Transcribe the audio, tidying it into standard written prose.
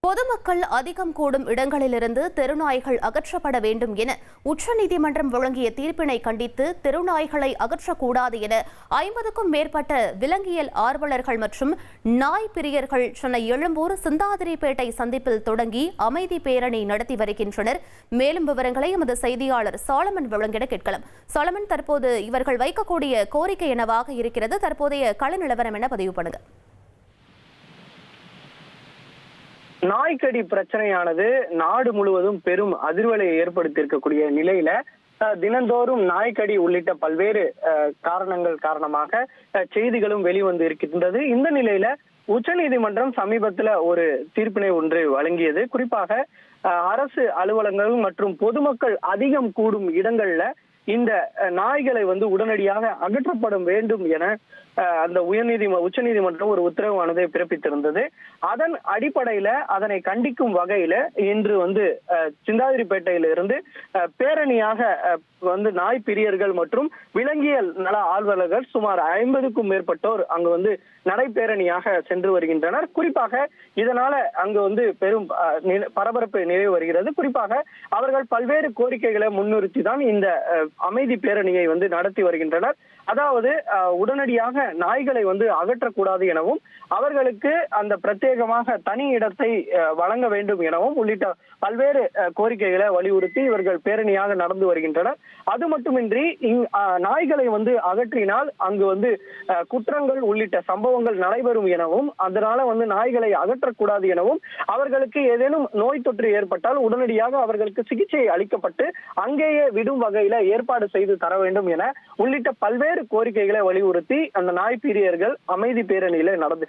பொதுமக்கள் அதிகம் கூடும் இடங்களிலிருந்து தெருநாய்கள் அகற்றப்பட வேண்டும் என உச்சநீதிமன்றம் வழங்கிய தீர்ப்பினை கண்டித்து தெருநாய்களை அகற்றக்கூடாது என 50க்கும் மேற்பட்ட விலங்கியல் ஆர்வலர்கள் மற்றும் நாய் பிரியர்கள் சென்னை எழும்பூர் சிந்தாதிரிப்பேட்டை சந்திப்பில் தொடங்கி அமைதி பேரணி நடத்தி வருகின்றனர். மேலும் விவரங்களை எமது செய்தியாளர் சாலமன் வழங்கிட கேட்கலாம். சாலமன், தற்போது இவர்கள் வைக்கக்கூடிய கோரிக்கை என்னவாக இருக்கிறது? தற்போதைய கள நிலவரம் என பதிவு பண்ணுங்க. நாய்க்கடி பிரச்சனையானது நாடு முழுவதும் பெரும் அதிர்வலையை ஏற்படுத்தியிருக்கக்கூடிய நிலையில தினந்தோறும் நாய்க்கடி உள்ளிட்ட பல்வேறு காரணங்கள் காரணமாக செய்திகளும் வெளிவந்து இருக்கின்றது. இந்த நிலையில உச்சநீதிமன்றம் சமீபத்துல ஒரு தீர்ப்பினை ஒன்று வழங்கியது. குறிப்பாக அரசு அலுவலகங்கள் மற்றும் பொதுமக்கள் அதிகம் கூடும் இடங்கள்ல இந்த நாய்களை உடனடியாக அகற்றப்பட வேண்டும் என அந்த உச்சநீதிமன்றம் ஒரு உத்தரவானதை பிறப்பித்திருந்தது. அதன் அடிப்படையில அதனை கண்டிக்கும் வகையில இன்று சிந்தாதிரிப்பேட்டையிலிருந்து பேரணியாக நாய் பிரியர்கள் மற்றும் விலங்கியல் நல ஆர்வலர்கள் சுமார் 50க்கும் மேற்பட்டோர் அங்கு நடைபேரணியாக சென்று வருகின்றனர். குறிப்பாக இதனால அங்கு பெரும் பரபரப்பு நிலவி வருகிறது. குறிப்பாக அவர்கள் பல்வேறு கோரிக்கைகளை முன்னிறுத்தி தான் இந்த அமைதி பேரணியை நடத்தி வருகின்றனர். அதாவது உடனடியாக நாய்களை அகற்றக்கூடாது எனவும் அவர்களுக்கு அந்த பிரத்யேகமாக தனி இடத்தை வழங்க வேண்டும் எனவும் உள்ளிட்ட பல்வேறு கோரிக்கைகளை வலியுறுத்தி இவர்கள் பேரணியாக நடந்து வருகின்றனர். அது மட்டுமின்றி நாய்களை அகற்றினால் அங்கு குற்றங்கள் உள்ளிட்ட சம்பவங்கள் நடைபெறும் எனவும் அதனால நாய்களை அகற்றக்கூடாது எனவும் அவர்களுக்கு ஏதேனும் நோய் தொற்று ஏற்பட்டால் உடனடியாக அவர்களுக்கு சிகிச்சை அளிக்கப்பட்டு அங்கேயே விடும் வகையில ஏற்பாடு செய்து தர வேண்டும் என உள்ளிட்ட பல்வேறு கோரிக்கைகளை வலியுறுத்தி அந்த நாய் பிரியர்கள் அமைதி பேரணியில நடந்து